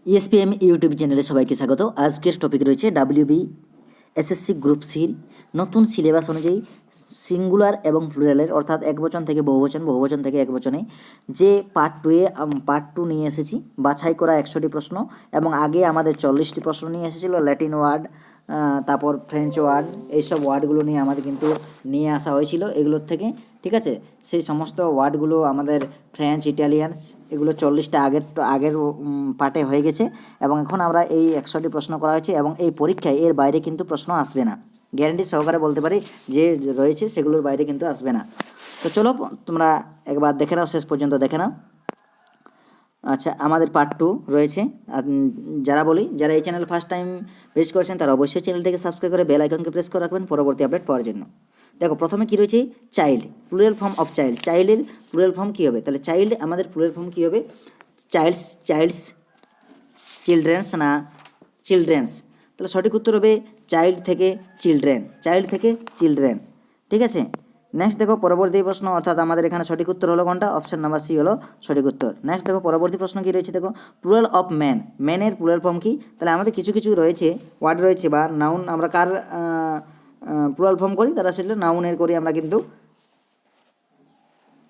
ইএসপিএম YouTube চ্যানেলে সবাইকে স্বাগত। আজকের টপিক রয়েছে ডাব্লিউবি এসএসসি গ্রুপ সির নতুন সিলেবাস অনুযায়ী সিঙ্গুলার এবং প্লুরালের অর্থাৎ একবচন থেকে বহুবচন, বহুবচন থেকে একবচনে যে পার্ট টু নিয়ে এসেছি, বাছাই করা 100টি প্রশ্ন এবং আগে আমাদের 40টি প্রশ্ন নিয়ে এসেছিলো। ল্যাটিন ওয়ার্ড, তারপর ফ্রেঞ্চ ওয়ার্ড, এইসব ওয়ার্ডগুলো নিয়ে আমাদের কিন্তু নিয়ে আসা হয়েছিল এগুলোর থেকে, ঠিক আছে। সেই সমস্ত ওয়ার্ডগুলো আমাদের ফ্রেঞ্চ, ইটালিয়ান, এগুলো 40টা আগের পার্টে হয়ে গেছে এবং এখন আমরা এই 100টি প্রশ্ন করা হয়েছে এবং এই পরীক্ষায় এর বাইরে কিন্তু প্রশ্ন আসবে না, গ্যারান্টি সহকারে বলতে পারি। যে রয়েছে সেগুলোর বাইরে কিন্তু আসবে না। তো চলো তোমরা একবার দেখে নাও, শেষ পর্যন্ত দেখে নাও। আচ্ছা, আমাদের পার্ট টু রয়েছে। যারা এই চ্যানেল ফার্স্ট টাইম ভিজিট করেছেন তারা অবশ্যই চ্যানেলটিকে সাবস্ক্রাইব করে বেল আইকনকে প্রেস করে রাখবেন পরবর্তী আপডেট পাওয়ার জন্য। দেখো, প্রথমে কী রয়েছে, child, plural form of child. চাইল্ডের প্লুরাল ফর্ম কী হবে? তাহলে চাইল্ড আমাদের প্লুরাল ফর্ম কী হবে? চাইল্ডস, চিলড্রেন্স না চিলড্রেন্স? তাহলে সঠিক উত্তর হবে চাইল্ড থেকে চিলড্রেন, ঠিক আছে। নেক্সট দেখো পরবর্তী প্রশ্ন, অর্থাৎ আমাদের এখানে সঠিক উত্তর হলো কোনটা? অপশন নাম্বার সি হলো সঠিক উত্তর। নেক্সট দেখো পরবর্তী প্রশ্ন কী রয়েছে, দেখো প্লুরাল অফ ম্যান। ম্যানের প্লুরাল ফর্ম কী? তাহলে আমাদের কিছু কিছু রয়েছে ওয়ার্ড রয়েছে বা নাউন, আমরা কার প্লুরাল ফর্ম করি? তারা সেটা নাউনের করি আমরা কিন্তু।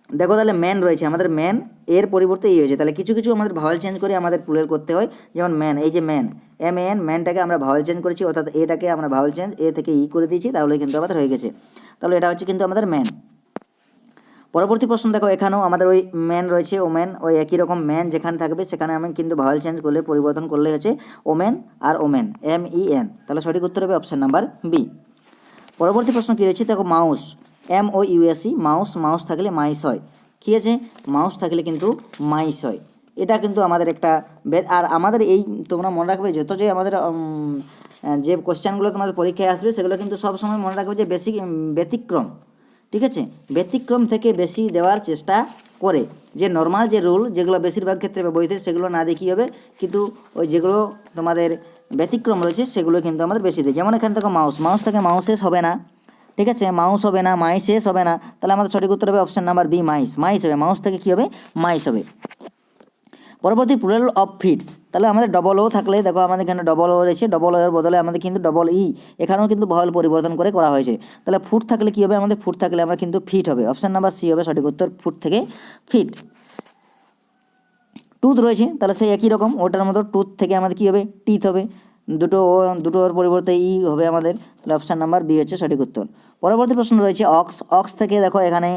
দেখো তাহলে ম্যান রয়েছে, আমাদের ম্যান এর পরিবর্তে এই হয়েছে, তাহলে কিছু কিছু আমাদের ভাওয়াল চেঞ্জ করে আমাদের প্লুরাল করতে হয়। যেমন ম্যান, এই যে ম্যান, MAN, ম্যানটাকে আমরা ভাওয়াল চেঞ্জ করেছি, অর্থাৎ এটাকে আমরা ভাওয়াল চেঞ্জ এ থেকে ই করে দিয়েছি, তাহলে কিন্তু আমাদের হয়ে গেছে। তাহলে এটা হচ্ছে কিন্তু আমাদের ম্যান। পরবর্তী প্রশ্ন দেখো, এখানেও আমাদের ওই ম্যান রয়েছে, ওমেন, ওই একই রকম ম্যান যেখানে থাকবে সেখানে আমি কিন্তু ভাওয়াল চেঞ্জ করলে, পরিবর্তন করলে হচ্ছে ওমেন আর ওমেন, MEN। তাহলে সঠিক উত্তর হবে অপশান নাম্বার বি। পরবর্তী প্রশ্ন কী রয়েছে, দেখো মাউস, MOUSE, মাউস থাকলে মাইস হয়। কী আছে? মাউস থাকলে কিন্তু মাইস হয়। এটা কিন্তু আমাদের একটা আর আমাদের এই তোমরা মনে রাখবে যত যে আমাদের যে কোশ্চেনগুলো তোমাদের পরীক্ষায় আসবে সেগুলো কিন্তু সবসময় মনে রাখবে যে ব্যতিক্রম, ঠিক আছে। ব্যতিক্রম থেকে বেশি দেওয়ার চেষ্টা করে, যে নর্মাল যে রুল যেগুলো বেশিরভাগ ক্ষেত্রে ব্যবহৃত সেগুলো না দিয়ে কী হবে, কিন্তু ওই যেগুলো তোমাদের ব্যতিক্রম রয়েছে সেগুলো কিন্তু আমাদের বেশি দেয়। যেমন এখানে দেখো মাউস থেকে মাউসেস হবে না, ঠিক আছে, মাউস হবে না, মাইসেস হবে না, তাহলে আমাদের সঠিক উত্তর হবে অপশান নাম্বার বি, মাইস হবে। মাউস থেকে কী হবে? মাইস হবে। পরবর্তী প্লুরাল অফ ফিটস, তাহলে আমাদের ডবল ও থাকলে, দেখো আমাদের এখানে ডবল ও রয়েছে, ডবল ও এর বদলে আমাদের কিন্তু ডবল ই, এখানেও কিন্তু ভাওয়াল পরিবর্তন করে করা হয়েছে। তাহলে ফুট থাকলে কী হবে? আমাদের ফুট থাকলে আমরা কিন্তু ফিট হবে, অপশান নাম্বার সি হবে সঠিক উত্তর, ফুট থেকে ফিট। টুথ রয়েছে, তাহলে সেই একই রকম ওটার মতো টুথ থেকে আমাদের কী হবে? টিথ হবে। দুটোর পরিবর্তে ই হবে আমাদের, তাহলে অপশান নাম্বার বি হচ্ছে সঠিক উত্তর। পরবর্তী প্রশ্ন রয়েছে অক্স থেকে, দেখো এখানে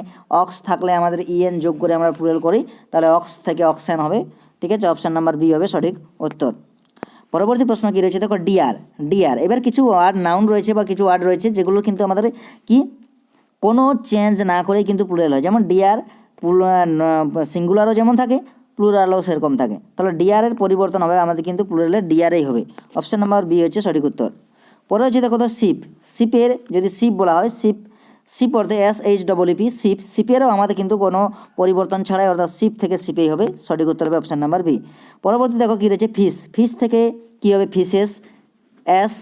অক্স থাকলে আমাদের EN যোগ করে আমরা প্লুরাল করি, তাহলে অক্স থেকে অক্সেন হবে, ঠিক আছে, অপশান নাম্বার বি হবে সঠিক উত্তর। পরবর্তী প্রশ্ন কী রয়েছে, দেখো ডিয়ার। এবার কিছু ওয়ার্ড নাউন রয়েছে বা কিছু ওয়ার্ড রয়েছে যেগুলো কিন্তু আমাদের কি কোনো চেঞ্জ না করেই কিন্তু প্লুরাল হয়। যেমন ডিয়ার সিঙ্গুলারও যেমন থাকে, প্লুরালও সেরকম থাকে। তাহলে ডিয়ারের পরিবর্তন হবে আমাদের কিন্তু প্লুরালের ডিয়ারেই হবে, অপশান নাম্বার বি হচ্ছে সঠিক উত্তর। পরে হচ্ছে দেখো তো শিপের যদি শিপ বলা হয়, শিপ অর্থে SHEEP, শিপেরও আমাদের কিন্তু কোনো পরিবর্তন ছাড়াই, অর্থাৎ শিপ থেকে শিপেই হবে, সঠিক উত্তর হবে অপশান নাম্বার বি। পরবর্তী দেখো কী রয়েছে, ফিশ থেকে কী হবে? ফিশেস, এস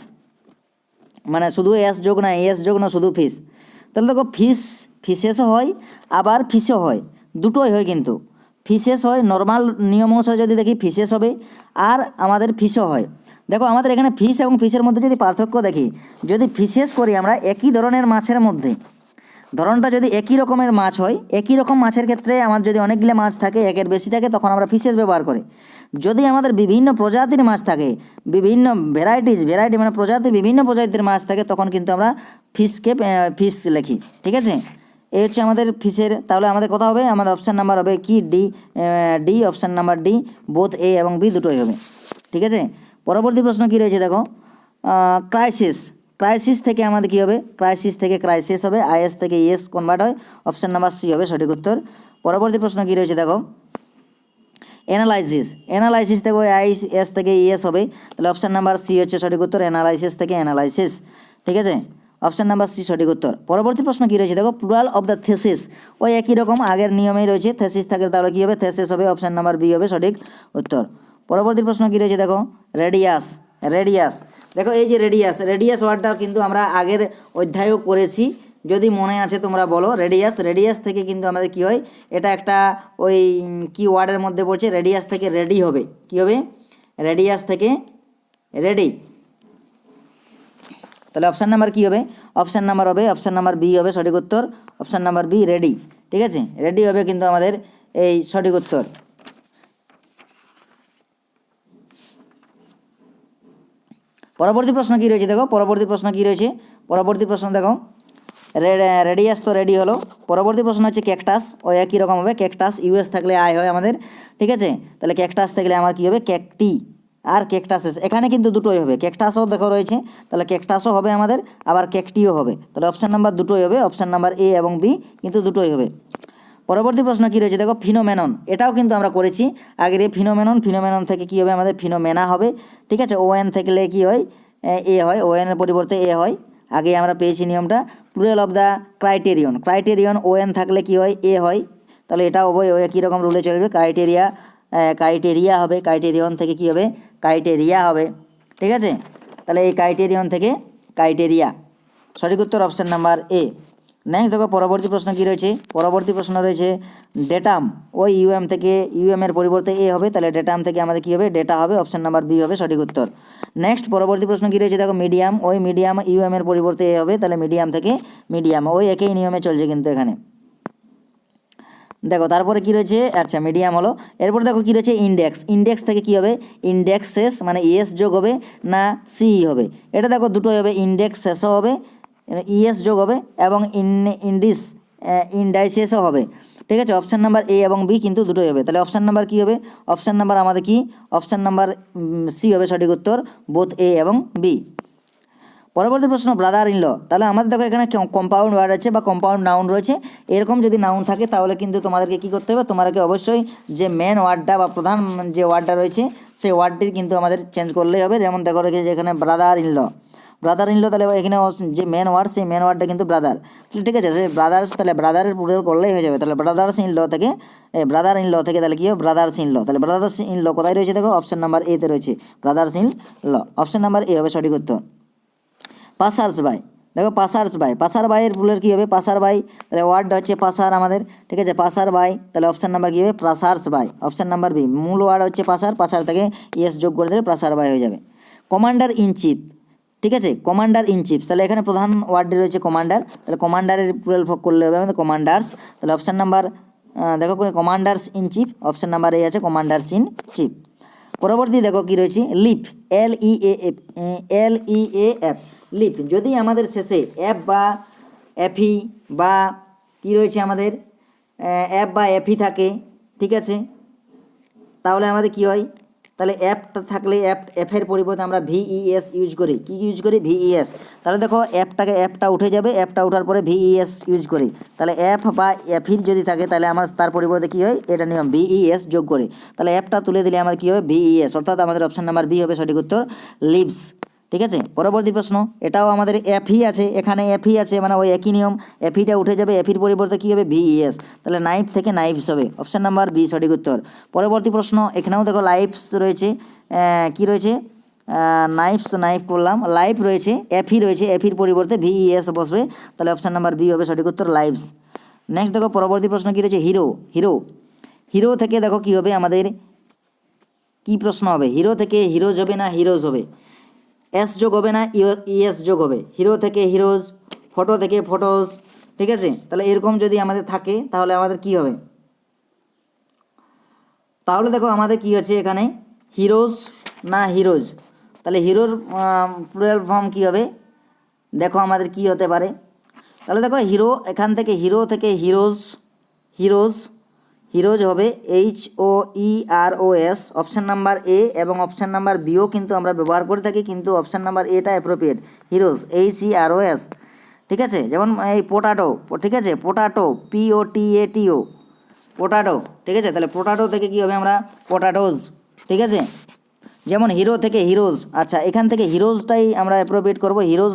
মানে শুধু এস যোগ না, এস যোগ না, শুধু ফিশ। তাহলে দেখো ফিশেসও হয় আবার ফিশও হয়, দুটোই হয় কিন্তু। ফিশেস হয় নর্মাল নিয়ম অনুসারে যদি দেখি ফিশেস হবে, আর আমাদের ফিশও হয়। দেখো আমাদের এখানে ফিশ এবং ফিশের মধ্যে যদি পার্থক্য দেখি, যদি ফিশেস করি আমরা একই ধরনের মাছের মধ্যে, ধরনটা যদি একই রকমের মাছ হয়, একই রকম মাছের ক্ষেত্রে আমার যদি অনেকগুলো মাছ থাকে, একের বেশি থাকে, তখন আমরা ফিশেস ব্যবহার করি। যদি আমাদের বিভিন্ন প্রজাতির মাছ থাকে, বিভিন্ন ভ্যারাইটি মানে বিভিন্ন প্রজাতির মাছ থাকে, তখন কিন্তু আমরা ফিশ লিখি, ঠিক আছে। এই হচ্ছে আমাদের ফিশের। তাহলে আমাদের কথা হবে, আমাদের অপশান নাম্বার হবে কি? D, option number D, both A এবং বি দুটোই হবে, ঠিক আছে। পরবর্তী প্রশ্ন কী রয়েছে, দেখো ক্রাইসিস থেকে আমাদের কী হবে? ক্রাইসিস থেকে ক্রাইসিস হবে, IS থেকে ES কনভার্ট হয়, অপশান নাম্বার সি হবে সঠিক উত্তর। পরবর্তী প্রশ্ন কী রয়েছে, দেখো অ্যানালাইসিস থেকে IS থেকে ES হবে, তাহলে অপশান নাম্বার সি হচ্ছে সঠিক উত্তর, অ্যানালাইসিস থেকে অ্যানালাইসিস, ঠিক আছে, অপশান নাম্বার সি সঠিক উত্তর। পরবর্তী প্রশ্ন কী রয়েছে, দেখো প্লুরাল অফ দ্য থেসিস, ওই একই রকম আগের নিয়মেই রয়েছে, থেসিস থাকলে তাহলে কী হবে? থেসিস হবে, অপশান নাম্বার বি হবে সঠিক উত্তর। পরবর্তী প্রশ্ন কী রয়েছে, দেখো রেডিয়াস। দেখো এই যে রেডিয়াস ওয়ার্ডটা কিন্তু আমরা আগের অধ্যায়েও করেছি, যদি মনে আছে তোমরা বলো। রেডিয়াস থেকে কিন্তু আমাদের কী হয়? এটা একটা ওই কি ওয়ার্ডের মধ্যে পড়ছে, রেডিয়াস থেকে রেডি হবে, কী হবে? রেডিয়াস থেকে রেডি। তাহলে অপশান নাম্বার কী হবে? অপশান নাম্বার বি হবে সঠিক উত্তর। Option number B ready. ঠিক আছে, রেডি হবে কিন্তু আমাদের এই সঠিক উত্তর। পরবর্তী প্রশ্ন কী রয়েছে দেখো, পরবর্তী প্রশ্ন দেখো, রেডিয়াস তো রেডি হলো। পরবর্তী প্রশ্ন হচ্ছে ক্যাকটাস, ও একই রকম হবে। ক্যাকটাস ইউএস থাকলে আই হয় আমাদের, ঠিক আছে। তাহলে ক্যাকটাস থাকলে আমার কী হবে? ক্যাকটি আর ক্যাকটাসেস, এখানে কিন্তু দুটোই হবে। ক্যাকটাসও দেখো রয়েছে, তাহলে ক্যাকটাসও হবে আমাদের, আবার ক্যাকটিও হবে। তাহলে অপশান নাম্বার দুটোই হবে, অপশান নাম্বার এ এবং বি কিন্তু দুটোই হবে। পরবর্তী প্রশ্ন কী রয়েছে দেখো, ফিনোমেনন, এটাও কিন্তু আমরা করেছি আগের। ফিনোমেনন থেকে কী হবে আমাদের? ফিনোমেনা হবে, ঠিক আছে। ওএন থাকলে কী হয়? এ হয়, ওএনের পরিবর্তে এ হয়, আগে আমরা পেয়েছি নিয়মটা। প্লুরাল অফ দ্য ক্রাইটেরিয়ন ওএন থাকলে কী হয়? এ হয়, তাহলে এটাও ওই একই রকম রুলে চলবে। ক্রাইটেরিয়া হবে, ক্রাইটেরিয়ন থেকে কী হবে? ক্রাইটেরিয়া হবে, ঠিক আছে। তাহলে এই ক্রাইটেরিয়ন থেকে ক্রাইটেরিয়া, সঠিক উত্তর অপশান নাম্বার এ। নেক্সট দেখো পরবর্তী প্রশ্ন কী রয়েছে, পরবর্তী প্রশ্ন রয়েছে ডেটাম, ওই ইউএম থেকে ইউএমের পরিবর্তে এ হবে, তাহলে ডেটাম থেকে আমাদের কী হবে? ডেটা হবে, অপশান নাম্বার বি হবে সঠিক উত্তর। নেক্সট পরবর্তী প্রশ্ন কী রয়েছে দেখো, মিডিয়াম, ওই মিডিয়াম ইউএমের পরিবর্তে এ হবে, তাহলে মিডিয়াম থেকে মিডিয়াম, ওই একই নিয়মে চলছে কিন্তু এখানে। দেখো তারপরে কী রয়েছে, আচ্ছা মিডিয়াম হলো। এরপর দেখো কী রয়েছে ইন্ডেক্স থেকে কী হবে? ইন্ডেক্সেস মানে ইএস যোগ হবে না সি হবে? এটা দেখো দুটোই হবে, ইন্ডেক্সেসও হবে, ইএস যোগ হবে, এবং ইন্ডাইসেসও হবে, ঠিক আছে। অপশান নাম্বার এ এবং বি কিন্তু দুটোই হবে। তাহলে অপশান নাম্বার কী হবে? অপশান নাম্বার আমাদের কি? অপশান নাম্বার সি হবে সঠিক উত্তর, বোথ এ এবং বি। পরবর্তী প্রশ্ন ব্রাদার ইন ল, তাহলে আমাদের দেখো এখানে কম্পাউন্ড ওয়ার্ড আছে বা কম্পাউন্ড নাউন রয়েছে। এরকম যদি নাউন থাকে তাহলে কিন্তু তোমাদেরকে কী করতে হবে? তোমাদেরকে অবশ্যই যে মেন ওয়ার্ডটা বা প্রধান যে ওয়ার্ডটা রয়েছে সেই ওয়ার্ডটির কিন্তু আমাদের চেঞ্জ করলেই হবে। যেমন দেখো রেখেছে এখানে ব্রাদার ইন ল, তাহলে এখানে যে মেন ওয়ার্ড সেই মেন ওয়ার্ডটা কিন্তু ব্রাদার, ঠিক আছে। সে ব্রাদার্স, তাহলে ব্রাদারের প্লুরাল করলেই হয়ে যাবে। তাহলে ব্রাদার্স ইন ল থেকে তাহলে কী হবে? Brothers in law. তাহলে ব্রাদার্স ইন ল কোথায় রয়েছে দেখো? অপশান নাম্বার এতে রয়েছে, brothers in law, option number A হবে সঠিক উত্তর। পাসার্স বাই, দেখো পাসার বাইয়ের প্লুরাল কী হবে? পাসার বাই, তাহলে ওয়ার্ডটা হচ্ছে পাসার আমাদের, ঠিক আছে। পাসার বাই, তাহলে অপশান নাম্বার কী হবে? Passers by, option number B. মূল ওয়ার্ড হচ্ছে পাসার থেকে ইয়েস যোগ করে দিলে পাসার বাই হয়ে যাবে। কমান্ডার ইন চিফ, ঠিক আছে, কমান্ডার ইন চিফ, তাহলে এখানে প্রধান ওয়ার্ডটি রয়েছে কমান্ডার, তাহলে কমান্ডারের প্লুরাল করলে হবে আমাদের কমান্ডার্স। তাহলে অপশান নাম্বার দেখো commanders in chief, option number এ আছে কমান্ডার্স ইন চিফ। পরবর্তী দেখো কী রয়েছে, লিপ, LEAF, লিপ। যদি আমাদের শেষে এফ বা এফি বা কী রয়েছে আমাদের এফ বা এফি থাকে, ঠিক আছে, তাহলে আমাদের কী হয়? তাহলে অ্যাপটা থাকলে এফের পরিবর্তে আমরা ভিইএস ইউজ করি। কি ইউজ করি? ভিইএস। তাহলে দেখো অ্যাপটা উঠে যাবে, অ্যাপটা ওঠার পরে ভিইএস ইউজ করি। তাহলে অ্যাপ বা এফির যদি থাকে তাহলে আমার তার পরিবর্তে কী হয়? এটা নিয়ম, ভিইএস যোগ করি। তাহলে অ্যাপটা তুলে দিলে আমাদের কী হবে? ভিইএস, অর্থাৎ আমাদের অপশান নাম্বার বি হবে সঠিক উত্তর, লিভস, ঠিক আছে। পরবর্তী প্রশ্ন, এটাও আমাদের এফই আছে, এখানে এফই আছে, মানে ওই একই নিয়ম, এফিটা উঠে যাবে, এফির পরিবর্তে কী হবে? ভিইএস, তাহলে নাইফ থেকে নাইফস হবে, অপশান নাম্বার বি সঠিক উত্তর। পরবর্তী প্রশ্ন, এখানেও দেখো লাইফস রয়েছে, কি রয়েছে? নাইফ বললাম, লাইফ রয়েছে, এফি রয়েছে, এফির পরিবর্তে ভিইএস বসবে, তাহলে অপশান নাম্বার বি হবে সঠিক উত্তর, লাইভস। নেক্সট দেখো পরবর্তী প্রশ্ন কী রয়েছে, হিরো থেকে দেখো কী হবে আমাদের, কি প্রশ্ন হবে? হিরো থেকে হিরোজ হবে না হিরোজ হবে? এস যোগ হবে না ইএস যোগ হবে? হিরো থেকে হিরোজ, ফটো থেকে ফটোজ, ঠিক আছে। তাহলে এরকম যদি আমাদের থাকে তাহলে আমাদের কি হবে? তাহলে দেখো আমাদের কি হচ্ছে এখানে, হিরোজ না হিরোজ? তাহলে হিরোর প্লুরাল ফর্ম কী হবে? দেখো আমাদের কি হতে পারে? তাহলে দেখো এখান থেকে হিরোজ হবে HOEROS, অপশান নাম্বার এ এবং অপশান নাম্বার বিও কিন্তু আমরা ব্যবহার করে থাকি, কিন্তু অপশান নাম্বার এটা অ্যাপ্রোপ্রিয়েট, হিরোজ HEROS, ঠিক আছে। যেমন এই পোটাটো, ঠিক আছে, পোটাটো POTATO, পোটাটো, ঠিক আছে। তাহলে পোটাটো থেকে কী হবে? আমরা পোটাটোজ, ঠিক আছে। যেমন হিরো থেকে হিরোজ, আচ্ছা এখান থেকে হিরোজটাই আমরা অ্যাপ্রোপ্রিয়েট করবো, হিরো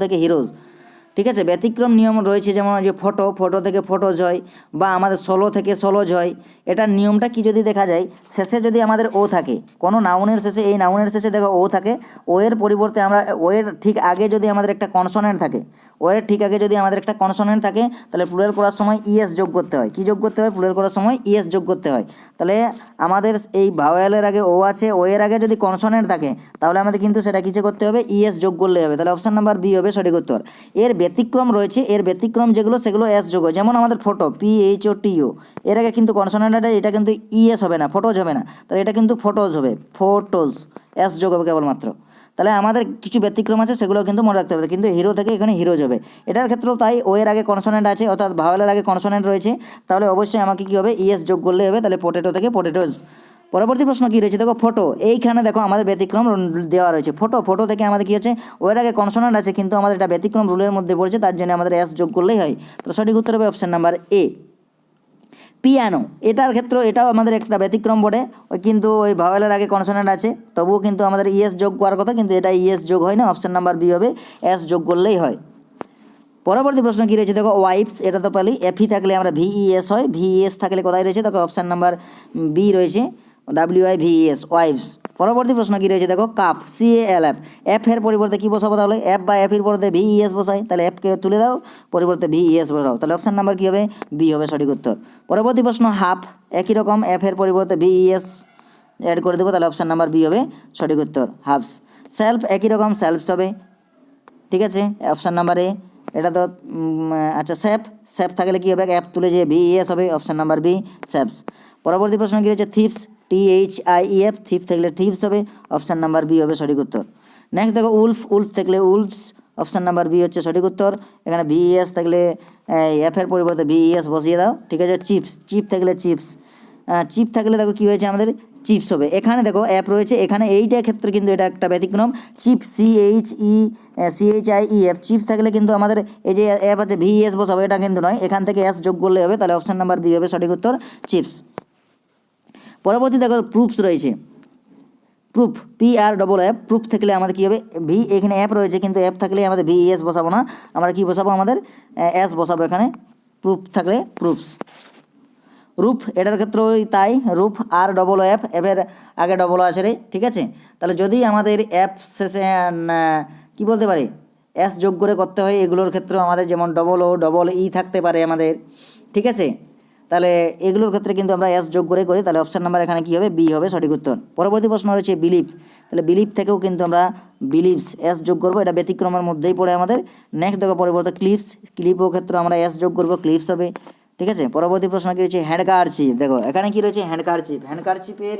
থেকে হিরোজ, ঠিক আছে। ব্যতিক্রম নিয়ম রয়েছে, যেমন যে ফটো থেকে ফটোজ হয়, বা আমাদের ষোলো থেকে ষোলোজ হয়। এটার নিয়মটা কি যদি দেখা যায়, শেষে যদি আমাদের ও থাকে, কোনো নাউনের শেষে, এই নাউনের শেষে দেখো ও থাকে, ও এর পরিবর্তে আমরা ও এর ঠিক আগে যদি আমাদের একটা কনসোনেন্ট থাকে, ও এর ঠিক আগে যদি আমাদের একটা কনসোনেন্ট থাকে, তাহলে প্লুরাল করার সময় ইএস যোগ করতে হয়। কি যোগ করতে হয়? প্লুরাল করার সময় ইএস যোগ করতে হয়। তাহলে আমাদের এই ভাওয়েলের আগে ও আছে, ও এর আগে যদি কনসোনেন্ট থাকে, তাহলে আমাদের কিন্তু সেটা কিসে করতে হবে? ইএস যোগ করলে হবে। তাহলে অপশান নাম্বার বি হবে সঠিক উত্তর। এর ব্যতিক্রম রয়েছে, এর ব্যতিক্রম যেগুলো সেগুলো এস যোগ হয়। যেমন আমাদের ফটো, PHOTO, এর আগে কিন্তু কনসোনেন্ট আছে, এটা কিন্তু ইএস হবে না, ফটোজ হবে না, তাহলে এটা কিন্তু ফটোজ হবে, ফটোজ, এস যোগ হবে কেবলমাত্র। তাহলে আমাদের কিছু ব্যতিক্রম আছে, সেগুলো কিন্তু মনে রাখতে হবে, কিন্তু হিরো থেকে এখানে হিরোজ হবে। এটার ক্ষেত্রেও তাই, ও এর আগে কনসোনেন্ট আছে, অর্থাৎ ভাওয়েলের আগে কনসোনেন্ট রয়েছে, তাহলে অবশ্যই আমাকে কী হবে? ইএস যোগ করলে হবে। তাহলে পোটেটো থেকে পোটেটোজ। পরবর্তী প্রশ্ন কী রয়েছে দেখো, ফটো। এইখানে দেখো আমাদের ব্যতিক্রম দেওয়া রয়েছে। ফটো থেকে আমাদের কী হচ্ছে? ওর আগে কনসোনেন্ট আছে, কিন্তু আমাদের এটা ব্যতিক্রম রুলের মধ্যে পড়েছে, তার জন্য আমাদের এস যোগ করলেই হয়। তো সঠিক উত্তর হবে অপশান নাম্বার এ। পিয়ানো, এটার ক্ষেত্রে এটাও আমাদের একটা ব্যতিক্রম বটে, ওই কিন্তু ওই ভাওয়েলের আগে কনসোনেন্ট আছে, তবুও কিন্তু আমাদের ইএস যোগ করার কথা, কিন্তু এটা ইএস যোগ হয় না। অপশান নাম্বার বি হবে, এস যোগ করলেই হয়। পরবর্তী প্রশ্ন কী রয়েছে দেখো, ওয়াইফস। এটা তো পেলেই, এফই থাকলে আমরা VES হয়, VES থাকলে কোথায় রয়েছে দেখো? অপশান নাম্বার বি রয়েছে, WIVES, ওয়াইফস। পরবর্তী প্রশ্ন কী রয়েছে দেখো, কাপ, CALF। এফ এর পরিবর্তে কী বসাবো? তাহলে এফ বা এফ এর পরিবর্তে VES বসাই, তাহলে এফকে তুলে দাও, পরিবর্তে VES বসাও, তাহলে অপশান নাম্বার কী হবে? বি হবে সঠিক উত্তর। পরবর্তী প্রশ্ন, হাফ। একই রকম, এফ এর পরিবর্তে VES অ্যাড করে দেবো, তাহলে অপশান নাম্বার বি হবে সঠিক উত্তর, হাফস। সেলফ, একই রকম, সেলফস হবে, ঠিক আছে, অপশান নাম্বার এ। এটা তো আচ্ছা, সেফ থাকলে কী হবে? অ্যাপ তুলে যে VES হবে, অপশান নাম্বার বি, সেফস। পরবর্তী প্রশ্ন কী রয়েছে, থিপস, THIEF, থিপ থাকলে থিপস হবে, অপশান নাম্বার বি হবে সঠিক উত্তর। নেক্সট দেখো, উলফ থাকলে উলফস, অপশান নাম্বার বি হচ্ছে সঠিক উত্তর। এখানে VES থাকলে এফ এর পরিবর্তে VES বসিয়ে দাও, ঠিক আছে। চিপ থাকলে চিপস, চিপ থাকলে দেখো কী হয়েছে আমাদের? চিপস হবে। এখানে দেখো অ্যাপ রয়েছে, এখানে এইটার ক্ষেত্রে কিন্তু এটা একটা ব্যতিক্রম, চিপ, CHIEF, চিপ থাকলে কিন্তু আমাদের এই যে অ্যাপ আছে VES বসাবো, এটা কিন্তু নয়, এখান থেকে এস যোগ করলে হবে, তাহলে অপশান নাম্বার বি হবে সঠিক উত্তর, চিপস। পরবর্তী দেখো, প্রুফস রয়েছে, প্রুফ, PRFF, প্রুফ থাকলে আমাদের কী হবে? এখানে অ্যাপ রয়েছে, কিন্তু অ্যাপ থাকলে আমাদের VES বসাবো না, আমরা কি বসাবো? আমাদের এস বসাবো এখানে, প্রুফ থাকলে প্রুফস। রূপ, এটার ক্ষেত্রেও তাই, রূপ, RFF, এফের আগে ডবল আছে রে, ঠিক আছে। তাহলে যদি আমাদের অ্যাপ শেষে কী বলতে পারি, এস যোগ করে করতে হয়, এগুলোর ক্ষেত্রেও আমাদের যেমন ডবল ই থাকতে পারে আমাদের, ঠিক আছে। তাহলে এগুলোর ক্ষেত্রে কিন্তু আমরা এস যোগ করে করি, তাহলে অপশান নাম্বার এখানে কী হবে? বি হবে সঠিক উত্তর। পরবর্তী প্রশ্ন রয়েছে বিলিভ, তাহলে বিলিভ থেকেও কিন্তু আমরা বিলিভস এস যোগ করবো, এটা ব্যতিক্রমের মধ্যেই পড়ে আমাদের। নেক্সট দেখো পরবর্তী ক্লিপও ক্ষেত্রে আমরা এস যোগ করবো, ক্লিপস হবে, ঠিক আছে। পরবর্তী প্রশ্ন কী রয়েছে, হ্যান্ডকারচিপ। দেখো এখানে কী রয়েছে, হ্যান্ডকারচিপের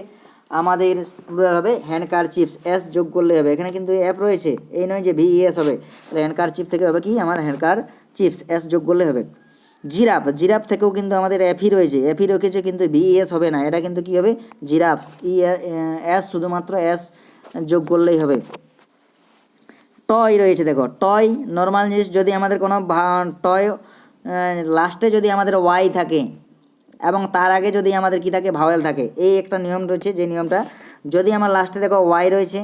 আমাদের প্লুরাল হবে হ্যান্ডকারচিপস, এস যোগ করলে হবে। এখানে কিন্তু অ্যাপ রয়েছে, এই নয় যে VES হবে, তাহলে হ্যান্ডকারচিপ থেকে হবে কি আমার? হ্যান্ডকারচিপস, এস যোগ করলে হবে। জিরাফ থেকেও কিন্তু আমাদের এফই রয়েছে, এফই রেখেছে, কিন্তু VES হবে না, এটা কিন্তু কী হবে? জিরাফস, এস, শুধুমাত্র এস যোগ করলেই হবে। টয় রয়েছে, দেখো টয়, নর্মাল জিনিস, যদি আমাদের কোনো টয় লাস্টে যদি আমাদের ওয়াই থাকে এবং তার আগে যদি আমাদের কি থাকে? ভাওয়েল থাকে, এই একটা নিয়ম রয়েছে, যে নিয়মটা, যদি আমার লাস্টে দেখো ওয়াই রয়েছে,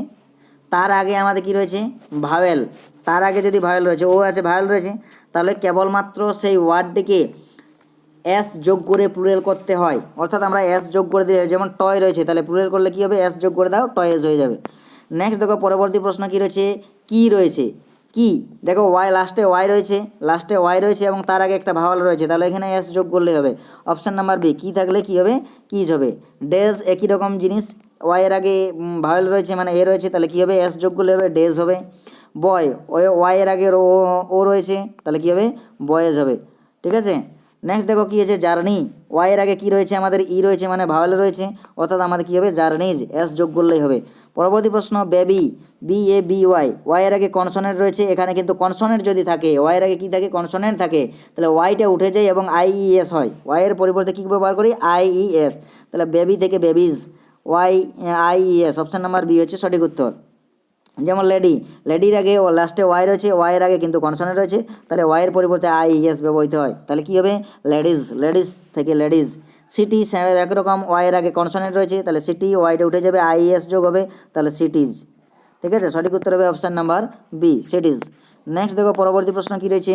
তার আগে আমাদের কি রয়েছে? ভাওয়েল, তার আগে যদি ভাওয়েল রয়েছে, ও আছে, ভাওয়েল রয়েছে, তাহলে কেবলমাত্র সেই ওয়ার্ডটিকে এস যোগ করে প্লুরাল করতে হয়, অর্থাৎ আমরা এস যোগ করে দিয়ে, যেমন টয় রয়েছে, তাহলে প্লুরাল করলে কী হবে? এস যোগ করে দাও, টয়েস হয়ে যাবে। নেক্সট দেখো পরবর্তী প্রশ্ন কী রয়েছে, কি রয়েছে, কি, দেখো লাস্টে ওয়াই রয়েছে এবং তার আগে একটা ভাওয়াল রয়েছে, তাহলে এখানে এস যোগ করলে হবে, অপশান নাম্বার বি। কি থাকলে কী হবে? কিজ হবে। ডেজ, একই রকম জিনিস, ওয়াইয়ের আগে ভাওয়াল রয়েছে, মানে এ রয়েছে, তাহলে কী হবে? এস যোগ করলে হবে, ডেজ হবে। বয়, ওয়াইয়ের আগে ও রয়েছে, তাহলে কী হবে? বয়েজ হবে, ঠিক আছে। নেক্সট দেখো কী হয়েছে, জার্নি, ওয়াইয়ের আগে কী রয়েছে? আমাদের ই রয়েছে, মানে ভাওয়াল রয়েছে, অর্থাৎ আমাদের কী হবে? জার্নিজ, এস যোগ করলেই হবে। পরবর্তী প্রশ্ন, বেবি, BABY, ওয়াইয়ের আগে কনসোনেন্ট রয়েছে, এখানে কিন্তু কনসোনেন্ট যদি থাকে, ওয়াইয়ের আগে কী থাকে? কনসোনেন্ট থাকে, তাহলে ওয়াইটা উঠে যায় এবং IES হয়, ওয়াইয়ের পরিবর্তে কী ব্যবহার করি? IES, তাহলে বেবি থেকে babies, IES, option number B হচ্ছে সঠিক উত্তর। যেমন লেডির আগে ও লাস্টে ওয়াই রয়েছে, ওয়াইয়ের আগে কিন্তু কনসোনেন্ট রয়েছে, তাহলে ওয়াইয়ের পরিবর্তে IES ব্যবহৃত হয়, তাহলে কী হবে? লেডিস থেকে লেডিজ। সিটি, একরকম, ওয়াইয়ের আগে কনসোনেন্ট রয়েছে, তাহলে সিটি, ওয়াইটা উঠে যাবে, IES যোগ হবে, তাহলে সিটিজ, ঠিক আছে। সঠিক উত্তর হবে option number B, cities. Next দেখো পরবর্তী প্রশ্ন কি রয়েছে,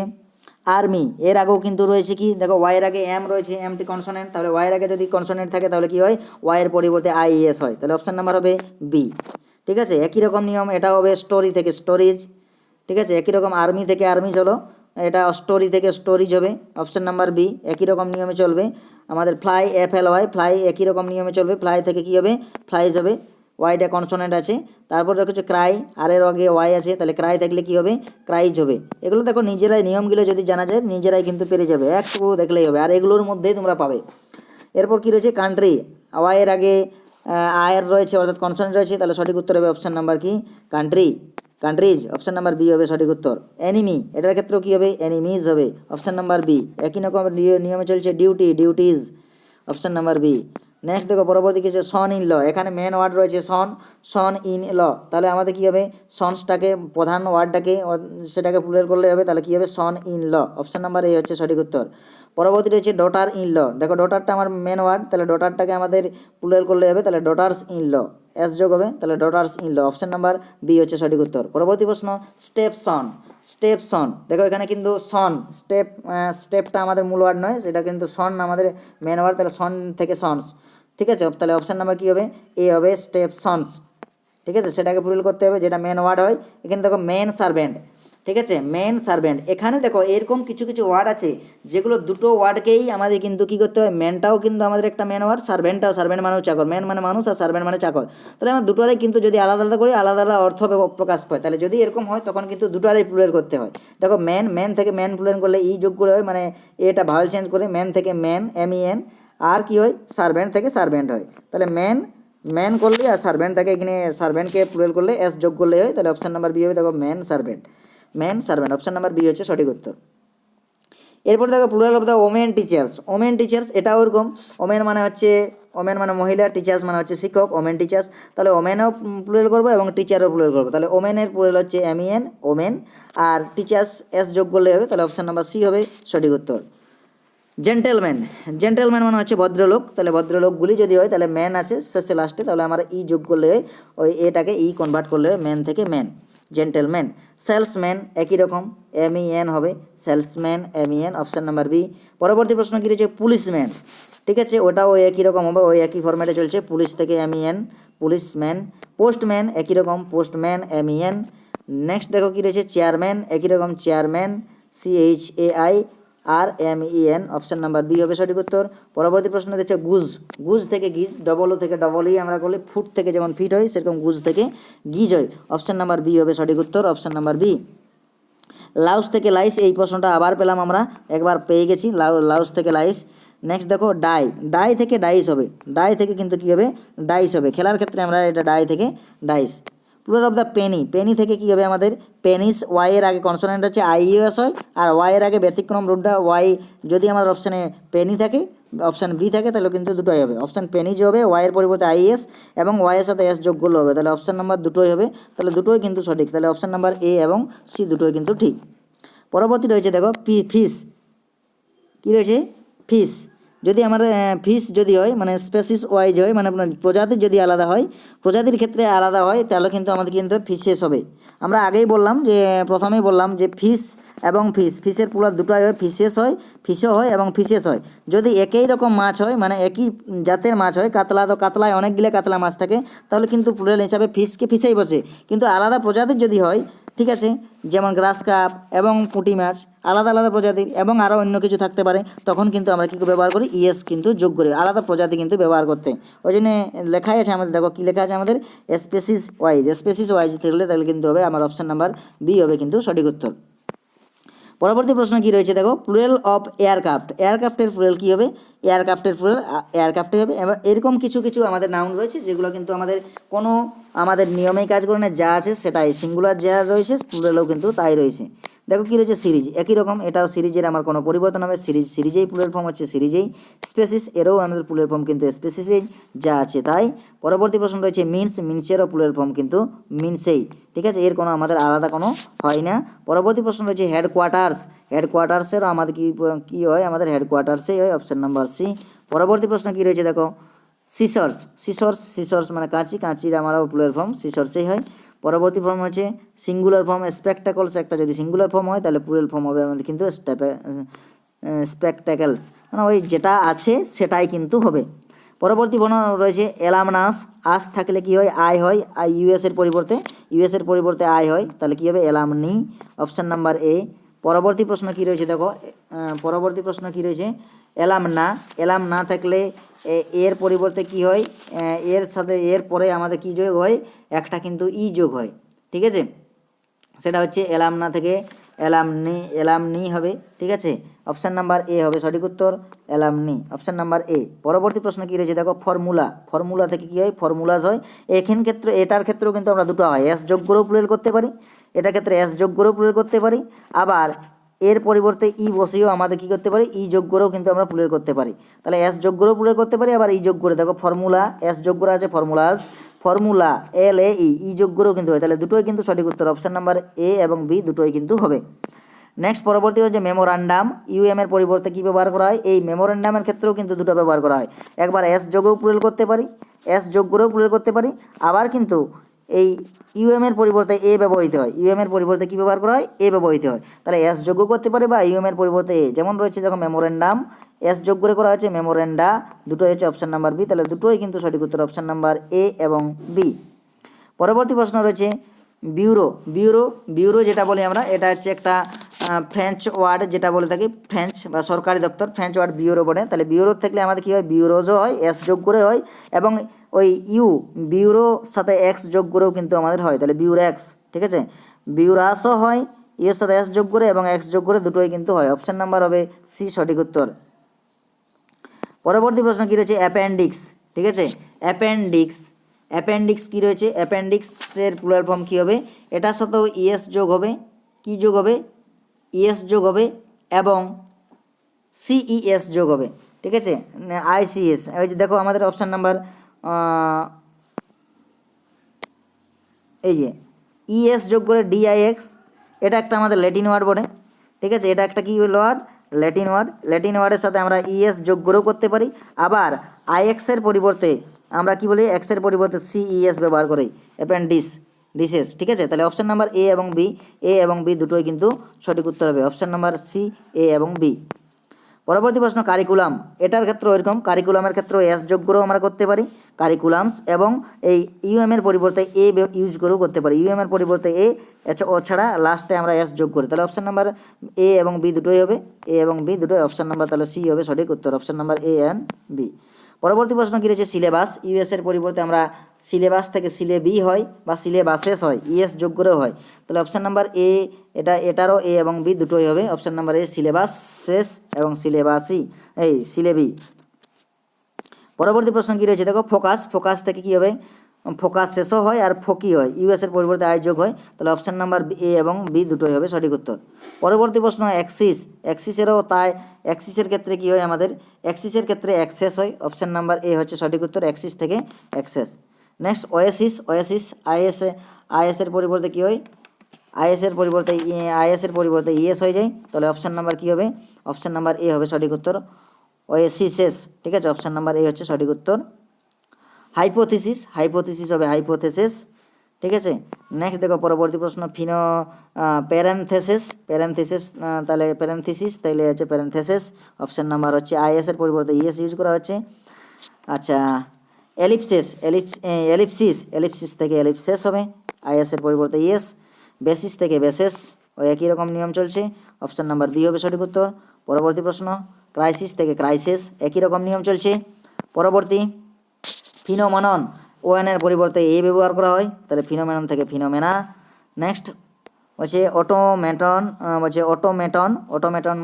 আর্মি, এর আগেও কিন্তু রয়েছে কি, দেখো ওয়াইয়ের আগে এম রয়েছে, এমটি কনসোনেন্ট, তাহলে ওয়াইয়ের আগে যদি কনসোনেন্ট থাকে তাহলে কি হয়, ওয়াইয়ের পরিবর্তে আইএস হয়, তাহলে অপশান নাম্বার হবে বি। ঠিক আছে, একই রকম নিয়ম, এটা হবে স্টোরি থেকে স্টোরেজ। ঠিক আছে, একই রকম আর্মি থেকে আর্মি, চলো এটা স্টোরি থেকে স্টোরেজ হবে, অপশান নাম্বার বি। একই রকম নিয়মে চলবে আমাদের ফ্লাই, FLY, ফ্লাই একই রকম নিয়মে চলবে, ফ্লাই থেকে কি হবে, ফ্লাইজ হবে, ওয়াইটা কনসোনেন্ট আছে। তারপর দেখো হচ্ছে ক্রাই, আর এর আগে ওয়াই আছে, তাহলে ক্রাই থাকলে কি হবে, ক্রাইজ হবে। এগুলো দেখো নিজেরাই নিয়মগুলো যদি জানা যায় নিজেরাই কিন্তু পেরে যাবে, একটু দেখলেই হবে, আর এগুলোর মধ্যেই তোমরা পাবে। এরপর কি রয়েছে, কান্ট্রি, ওয়াইয়ের আগে আয়ের রয়েছে অর্থাৎ কনসোনেন্ট রয়েছে, তাহলে সঠিক উত্তর হবে অপশান নাম্বার কি, country, countries, option number B হবে সঠিক উত্তর। এনিমি, এটার ক্ষেত্রেও কী হবে, এনিমিজ হবে, অপশান নাম্বার বি। একই রকম নিয়মে চলছে duty, duties, option number B. Next দেখো পরবর্তী কিছু সন ইন ল, এখানে মেন ওয়ার্ড রয়েছে সন, সন ইন ল, তাহলে আমাদের কী হবে, সনসটাকে প্রধান ওয়ার্ডটাকে সেটাকে প্লুরাল করলে হবে, তাহলে কী হবে, son in law, option number A হচ্ছে সঠিক উত্তর। পরবর্তী রয়েছে ডটার ইন ল, দেখো ডটারটা আমার মেন ওয়ার্ড, তাহলে ডটারটাকে আমাদের প্লুরাল করলে হবে, তাহলে ডটার্স ইন ল, এস যোগ হবে, তাহলে daughters in law, option number B হচ্ছে সঠিক উত্তর। পরবর্তী প্রশ্ন, স্টেপ সন, স্টেপ সন, দেখো এখানে কিন্তু সন, স্টেপটা আমাদের মূল ওয়ার্ড নয়, সেটা কিন্তু সন আমাদের মেন ওয়ার্ড, তাহলে সন থেকে সনস। ঠিক আছে, তাহলে অপশান নাম্বার কী হবে, এ হবে স্টেপ সনস। ঠিক আছে, সেটাকে প্লুরাল করতে হবে যেটা মেন ওয়ার্ড হয়। এখানে দেখো মেন সার্ভেন্ট, ঠিক আছে, মেন সার্ভেন্ট, এখানে দেখো এরকম কিছু কিছু ওয়ার্ড আছে যেগুলো দুটো ওয়ার্ডকেই আমাদের কিন্তু কী করতে হয়, মেনটাও কিন্তু আমাদের একটা মেন ওয়ার্ড, সার্ভেন্টটাও, সার্ভেন্ট মানেও চাকর, মেন মানে মানুষ আর সার্ভেন্ট মানে চাকর, তাহলে আমরা দুটোরই কিন্তু যদি আলাদা আলাদা করি আলাদা আলাদা অর্থ প্রকাশ পায়, তাহলে যদি এরকম হয় তখন কিন্তু দুটোরই প্লুরাল করতে হয়। দেখো মেন, মেন থেকে মেন প্লুরাল করলে ই যোগ করে হয়, মানে এটা ভাওয়েল চেঞ্জ করে মেন থেকে মেন, MEN, আর কি হয়, সার্ভেন্ট থেকে সার্ভেন্ট হয়, তাহলে মেন, মেন করলে আর সার্ভেন্টটাকে এখানে সার্ভেন্টকে প্লুরাল করলে এস যোগ করলে হয়, তাহলে অপশান নাম্বার বি হবে, দেখো men servant, men servant, option number B হচ্ছে সঠিক উত্তর। এরপর দেখো plural of the women teachers, women teachers এটাও ওরকম, ওমেন মানে হচ্ছে, ওমেন মানে মহিলা, টিচার্স মানে হচ্ছে শিক্ষক, ওমেন টিচার্স, তাহলে ওমেনও প্লুরাল করবো এবং টিচারও প্লুরাল করবো, তাহলে ওমেনের প্লুরাল হচ্ছে MEN, ওমেন, আর টিচার্স এস যোগ করলে হবে, তাহলে অপশান নাম্বার সি হবে সঠিক উত্তর। জেন্টেলম্যান, জেন্টেলম্যান মানে হচ্ছে ভদ্রলোক, তাহলে ভদ্রলোকগুলি যদি হয় তাহলে ম্যান আছে শেষে লাস্টে, তাহলে আমরা ই যোগ করলে ওই এটাকে ই কনভার্ট করলে হয় ম্যান থেকে ম্যান, জেন্টেলম্যান। সেলসম্যান একই রকম, MEN হবে, salesman, MEN, option number B. পরবর্তী প্রশ্ন কী রয়েছে, পুলিশম্যান, ঠিক আছে, ওটাও একই রকম হবে, ওই একই ফরম্যাটে চলছে, পুলিশ থেকে MEN, পুলিশম্যান। পোস্টম্যান একই রকম, পোস্টম্যান, MEN। নেক্সট দেখো কী রয়েছে, চেয়ারম্যান একই রকম, chairman, CHAIRMEN, option number B হবে সঠিক উত্তর। পরবর্তী প্রশ্ন দিচ্ছে গুজ, গুজ থেকে গিজ, ডবল ও থেকে ডবল ই আমরা করলে ফুট থেকে যেমন ফিট হয় সেরকম গুজ থেকে গিজ হয়, অপশান নাম্বার বি হবে সঠিক উত্তর, অপশান নাম্বার বি। লাউস থেকে লাইস, এই প্রশ্নটা আবার পেলাম আমরা, একবার পেয়ে গেছি, লাউস থেকে লাইস। নেক্সট দেখো ডাই, ডাই থেকে ডাইস হবে, ডাই থেকে কিন্তু কী হবে, ডাইস হবে, খেলার ক্ষেত্রে আমরা এটা ডাই থেকে dice. Plural of the penny, penny থেকে কী হবে আমাদের, পেনিস, ওয়াইয়ের আগে কনসোনেন্ট হচ্ছে IUS হয়, আর ওয়াইয়ের আগে ব্যতিক্রম রূপটা ওয়াই, যদি আমাদের অপশানে পেনি থাকে, অপশান বি থাকে, তাহলে কিন্তু দুটোই হবে, অপশান পেনিজ হবে, ওয়াইয়ের পরিবর্তে IES, এবং ওয়াইয়ের সাথে এস যোগ করলে হবে, তাহলে অপশান নাম্বার দুটোই হবে, তাহলে দুটোই কিন্তু সঠিক, তাহলে অপশান নাম্বার এ এবং সি দুটোই কিন্তু ঠিক। পরবর্তী রয়েছে দেখো ফিস, কী রয়েছে, ফিস, যদি আমার ফিস যদি হয় মানে স্পেসিস ওয়াইজ হয়, মানে প্রজাতির যদি আলাদা হয়, প্রজাতির ক্ষেত্রে আলাদা হয়, তাহলে কিন্তু আমাদের কিন্তু ফিশেস হবে। আমরা আগেই বললাম যে প্রথমেই বললাম যে ফিস এবং ফিস, ফিসের পুরো দুটোই হয়, ফিশেস হয়, ফিশও হয় এবং ফিশেস হয়। যদি একই রকম মাছ হয় মানে একই জাতের মাছ হয়, কাতলা, তো কাতলায় অনেকগুলো কাতলা মাছ থাকে, তাহলে কিন্তু প্লুরাল হিসাবে ফিসকে ফিসেই বসে। কিন্তু আলাদা প্রজাতির যদি হয়, ঠিক আছে, যেমন গ্রাস কাপ এবং পুঁটি মাছ আলাদা আলাদা প্রজাতির এবং আরও অন্য কিছু থাকতে পারে, তখন কিন্তু আমরা কী ব্যবহার করি, ইএস কিন্তু যোগ করি, আলাদা প্রজাতি কিন্তু ব্যবহার করতে। ওই জন্য লেখাই আছে আমাদের, দেখো কী লেখা আছে আমাদের, স্পেসিস ওয়াইজ, স্পেসিস ওয়াইজ থাকলে তাহলে কিন্তু হবে আমার অপশান নাম্বার বি হবে কিন্তু সঠিক উত্তর। পরবর্তী প্রশ্ন কী রয়েছে দেখো, প্লুরাল অফ এয়ারক্রাফট, এয়ারক্রাফটের প্লুরাল কী হবে, এয়ারক্রাফটের প্লুরাল এয়ারক্রাফটে হবে। এরকম কিছু কিছু আমাদের নাউন রয়েছে যেগুলো কিন্তু আমাদের কোনো আমাদের নিয়মেই কাজ করে না, যা আছে সেটাই, সিঙ্গুলার যা রয়েছে প্লুরালও কিন্তু তাই রয়েছে। দেখো কী রয়েছে, সিরিজ, একই রকম, এটাও সিরিজের আমার কোনো পরিবর্তন হবে, সিরিজেই প্লুরাল ফর্ম হচ্ছে সিরিজেই। স্পেসিস, এরও আমাদের প্লুরাল ফর্ম কিন্তু স্পেসিসেই, যা আছে তাই। পরবর্তী প্রশ্ন রয়েছে মিন্স, মিন্সেরও প্লুরাল ফর্ম কিন্তু মিন্সেই, ঠিক আছে, এর কোনো আমাদের আলাদা কোনো হয় না। পরবর্তী প্রশ্ন রয়েছে হেডকোয়ার্টার্স, হেডকোয়ার্টার্সেরও আমাদের কী হয়, আমাদের হেডকোয়ার্টার্সেই হয়, অপশান নাম্বার সি। পরবর্তী প্রশ্ন কী রয়েছে দেখো, সিসর্স, সিসর্স, সিসর্স মানে কাঁচি, কাঁচির আমারও প্লুরাল ফর্ম সিসর্সেই হয়। পরবর্তী ফর্ম হচ্ছে সিঙ্গুলার ফর্ম স্পেকটাকলস, একটা যদি সিঙ্গুলার ফর্ম হয় তাহলে প্লুরাল ফর্ম হবে আমাদের কিন্তু স্পেকটাকেলস, মানে ওই যেটা আছে সেটাই কিন্তু হবে। পরবর্তী বর্ণ রয়েছে অ্যালামনাস, আস থাকলে কি হয় আই হয়, আই ইউএসের পরিবর্তে আই হয়, তাহলে কি হবে অ্যালামনি, অপশান নাম্বার এ। পরবর্তী প্রশ্ন কি রয়েছে দেখো, পরবর্তী প্রশ্ন কি রয়েছে অ্যালাম না থাকলে এর পরিবর্তে কি হয়, এর সাথে এর পরে আমাদের কি যোগ হয়, একটা কিন্তু ই যোগ হয়, ঠিক আছে, সেটা হচ্ছে অ্যালামনা থেকে অ্যালামনি হবে, ঠিক আছে, অপশান নাম্বার এ হবে সঠিক উত্তর, অ্যালামনি, অপশান নাম্বার এ। পরবর্তী প্রশ্ন কি রয়েছে দেখো, ফর্মুলা থেকে কি হয় ফর্মুলাস হয়। এটার ক্ষেত্রেও কিন্তু আমরা দুটো হয়, এস যোগ করেও প্লুরাল করতে পারি, এটার ক্ষেত্রে এস যোগ করেও প্লুরাল করতে পারি, আবার এর পরিবর্তে ই বসিয়েও আমাদের কী করতে পারি, ই যোগ করেও কিন্তু আমরা প্লুরাল করতে পারি। তাহলে এস যোগ করেও প্লুরাল করতে পারি, আবার ই যোগ করে, দেখো ফর্মুলা এস যোগ করে আছে ফর্মুলা ই যোগ করেও কিন্তু হয়, তাহলে দুটোই কিন্তু সঠিক উত্তর, অপশান নাম্বার এ এবং বি দুটোই কিন্তু হবে। নেক্সট পরবর্তী হচ্ছে মেমোরান্ডাম, ইউএম এর পরিবর্তে কী ব্যবহার করা হয়, এই মেমোরান্ডামের ক্ষেত্রেও কিন্তু দুটো ব্যবহার করা হয়, একবার এস যোগেও প্লুরাল করতে পারি, এস যোগ করেও প্লুরাল করতে পারি, আবার কিন্তু এই ইউএম এর পরিবর্তে এ ব্যবহৃত হয়, ইউএম এর পরিবর্তে কী ব্যবহার করা হয়, এ ব্যবহৃত হয়, তাহলে এস যোগও করতে পারে বা ইউএম এর পরিবর্তে এ, যেমন রয়েছে দেখো মেমোরেন্ডাম এস যোগ করে করা হয়েছে, মেমোরেন্ডা দুটোই হচ্ছে অপশান নাম্বার বি, তাহলে দুটোই কিন্তু সঠিক উত্তর, অপশান নাম্বার এ এবং বি। পরবর্তী প্রশ্ন রয়েছে বিউরো যেটা বলি আমরা, এটা হচ্ছে একটা ফ্রেঞ্চ ওয়ার্ড, যেটা বলে থাকি ফ্রেঞ্চ বা সরকারি দপ্তর, ফ্রেঞ্চ ওয়ার্ড বিউরো বলে, তাহলে বিউরো থাকলে আমাদের কী হয় বিউরোজও হয়, এস যোগ করে হয়, এবং ওই বিউরো সাথে এক্স যোগ করেও কিন্তু আমাদের হয়, তাহলে বিউরেক্স, ঠিক আছে, বিউরাসও হয়, এর সাথে এস যোগ করে এবং এক্স যোগ করে দুটোই কিন্তু হয়, অপশান নাম্বার হবে সি সঠিক উত্তর। পরবর্তী প্রশ্ন কী রয়েছে অ্যাপেন্ডিক্স, ঠিক আছে, অ্যাপেন্ডিক্স কী রয়েছে, অ্যাপেন্ডিক্সের প্লুরাল ফর্ম কী হবে, এটার সাথেও ইএস যোগ হবে, কি যোগ হবে, ইএস যোগ হবে এবং সিইএস যোগ হবে, ঠিক আছে, আইসিএস, ওই যে দেখো আমাদের অপশান নাম্বার এই যে ইএস যোগ করে ডিআইএক্স, এটা একটা আমাদের ল্যাটিন ওয়ার্ড বলে, ঠিক আছে, এটা একটা কি ওয়ার্ড, ল্যাটিন ওয়ার্ডের সাথে আমরা ইএস যোগ করেও করতে পারি, আবার আইএক্সের পরিবর্তে আমরা কি বলি, এক্সের পরিবর্তে সিইএস ব্যবহার করি, ডিসেস, ঠিক আছে, তাহলে অপশান নাম্বার এ এবং বি দুটোই কিন্তু সঠিক উত্তর হবে, অপশান নাম্বার সি, এ এবং বি। পরবর্তী প্রশ্ন কারিকুলাম, এটার ক্ষেত্রে এরকম, কারিকুলামের ক্ষেত্রে এস যোগ করেও আমরা করতে পারি কারিকুলামস, এবং এই ইউএম এর পরিবর্তে এ ইউজ করেও করতে পারি, ইউএম এর পরিবর্তে ও ছাড়া লাস্টে আমরা এস যোগ করি, তাহলে অপশান নাম্বার এ এবং বি দুটোই হবে, এ এবং বি দুটোই, অপশান নাম্বার তাহলে সি হবে সঠিক উত্তর, option number A and B. পরবর্তী প্রশ্ন কী রয়েছে সিলেবাস, ইউএস এর পরিবর্তে আমরা সিলেবাস থেকে সিলেবি হয় বা সিলেবাসেস হয়, ইএস যোগ করেও হয়, তাহলে অপশান নাম্বার এ, এটারও এ এবং বি দুটোই হবে, অপশান নাম্বার এ সিলেবাসেস এবং সিলেবি। পরবর্তী প্রশ্ন কী রয়েছে দেখো ফোকাস থেকে কী হবে, ফোকাস শেষও হয় আর ফোকি হয়, ইউএস এর পরিবর্তে আই যোগ হয়, তাহলে অপশান নাম্বার এ এবং বি দুটোই হবে সঠিক উত্তর। পরবর্তী প্রশ্ন অ্যাক্সিসেরও তাই, অ্যাক্সিসের ক্ষেত্রে কী হয় আমাদের, অ্যাক্সিসের ক্ষেত্রে অ্যাক্সেস হয়, অপশান নাম্বার এ হচ্ছে সঠিক উত্তর, অ্যাক্সিস থেকে অ্যাক্সেস। নেক্সট ওয়েসিস আইএসের পরিবর্তে কী হয়, আইএসের পরিবর্তে ইএস হয়ে যায়, তাহলে অপশান নাম্বার কী হবে, অপশান নাম্বার এ হবে সঠিক উত্তর, ওয়েসিসেস, ঠিক আছে, অপশান নাম্বার এ হচ্ছে সঠিক উত্তর। হাইপোথিসিস হবে হাইপোথিসিস, ঠিক আছে। নেক্সট দেখো পরবর্তী প্রশ্ন প্যারেনথেসিস, তাহলে প্যারেনথিসিস তাইলে হচ্ছে প্যারেনথেসিস, অপশান নাম্বার হচ্ছে আইএস এর পরিবর্তে ইএস ইউজ করা হচ্ছে। আচ্ছা এলিপসিস থেকে এলিপসেস হবে, আইএস এর পরিবর্তে ইএস। বেসিস থেকে বেসেস, ওই একই রকম নিয়ম চলছে, অপশান নাম্বার বি হবে সঠিক উত্তর। পরবর্তী প্রশ্ন ক্রাইসিস থেকে ক্রাইসিস, একই রকম নিয়ম চলছে। পরবর্তী ফিনোমেনন, ওএন এর পরিবর্তে এ ব্যবহার করা হয়, তাহলে ফিনোমেনন থেকে ফিনোমেনা। নেক্সট হচ্ছে অটোমেটন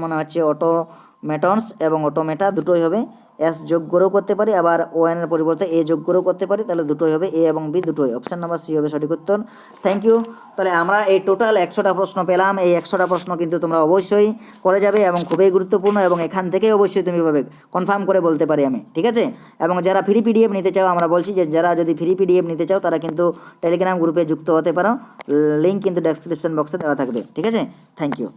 মনে হচ্ছে অটোমেটনস এবং অটোমেটা দুটোই হবে, এস যোগ করেও করতে পারি, আবার ওএন এর পরিবর্তে এ যোগ করেও করতে পারি, তাহলে দুটোই হবে এ এবং বি দুটোই, অপশান নাম্বার সি হবে সঠিক উত্তর। Thank you. তাহলে আমরা এই টোটাল 100টা প্রশ্ন পেলাম, এই 100টা প্রশ্ন কিন্তু তোমরা অবশ্যই করে যাবে এবং খুবই গুরুত্বপূর্ণ, এবং এখান থেকে অবশ্যই তুমি পাবে, কনফার্ম করে বলতে পারি আমি, ঠিক আছে। এবং যারা ফ্রি পিডিএফ নিতে চাও, আমরা বলছি যে যারা যদি ফ্রি পিডিএফ নিতে চাও তারা কিন্তু টেলিগ্রাম গ্রুপে যুক্ত হতে পারো, লিঙ্ক কিন্তু ডেসক্রিপশন বক্সে দেওয়া থাকবে, ঠিক আছে। Thank you.